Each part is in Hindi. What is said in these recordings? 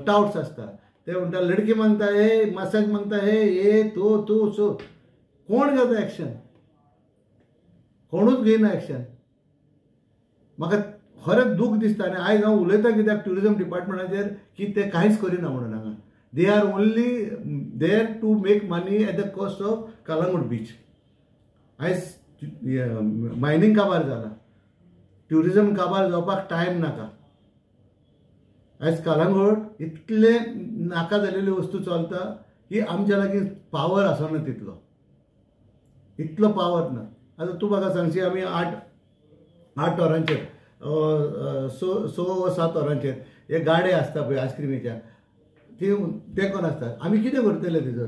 टाउट्स असता ते म्हणटा लडकी मागता हे मसाज मागता हे तो तू सो कोण घेता एक्शन? कोणूच घेयना एक्शन. म्हाका खरेंच दूख दिसता. आनी आयज हांव उलयता कित्याक ट्युरिजम डिपार्टमेंटाचेर की ते कांयच करिना म्हणून हांगा. They are only there to make money at the cost of Calangute beach. आयज मायनींग काबार जाला, ट्युरिजम काबार जावपाक टायम नाका. आयज कलंगूट इतले नाका जाल्लेल्यो वस्तू चलता की आमच्या लागीं पावर आसना इतलो पावर ना. आतां तूं म्हाका सांगशी आमी 8 वरांचेर 6 वा 7 वरांचेर हे गाडे आसता पळय आयस्क्रीमीच्या ते कोण आसता, आमी कितें करतले तेजर?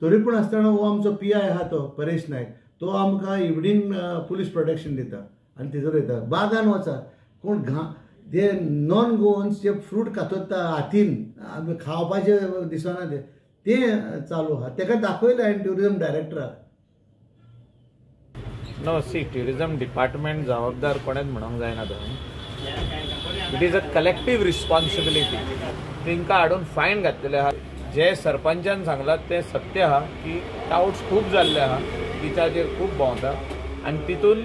तरी पूण आसतना हो आमचो PI आहा तो परेश नायक, तो आमकां इवनिंग पुलीस प्रोटेक्शन दिता आनी तेजो वयता. बागान वचा कोण जे नॉन गोवन्स जे फ्रूट कातरता हातीन खावपाचे दिसना ते चालू आहा. तेका दाखयलें हांवें ट्युरिजम डायरेक्टराक. नो सी ट्युरिजम डिपार्टमेंट जबाबदार कोणेच म्हणूंक जायना थंय. It is a collective responsibility. तांकां हाडून फायन घातलेले आहा. जे सरपंचान सांगलां ते सत्य आहा की टाउट्स खूब जाल्ले आहा, बिचाचेर खूब भोंवता आनी तितून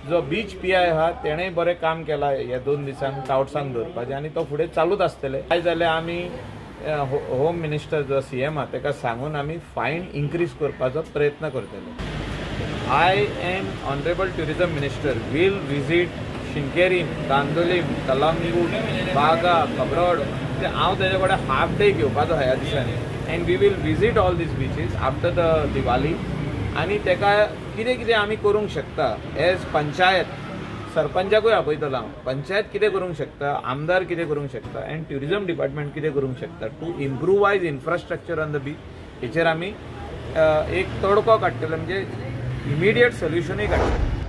जो बीच PI आहा तेणेय बरें काम केलां हे 2 दिसांक टाउट्सांक धरपाचें आनी तो फुडें चालूच आसतलें. काय जाल्यार आमी होम मिनिस्टर जो CM आहा ताका सांगून आमी फायन इन्क्रीज करपाचो प्रयत्न करतले. I and Honorable Tourism Minister will visit Shinkerim, Kandolim, Kalangut, Baga, Kabrod. हांव तेजे कडेन हाफ डे घेवपाचो ह्या दिसांनी and we will visit all these beaches after the Diwali. आनी तेका कितें कितें आमी करूंक शकता एज पंचायत, सरपंचाकूय आपयतलो हांव, पंचायत कितें करूंक शकता, आमदार कितें करूंक शकता एंड ट्युरिजम डिपार्टमेंट कितें करूंक शकता to improvise infrastructure on the beach. हेचेर आमी एक तडको काडटले, म्हणजे इमिडिएट सोल्युशनूय काडटले.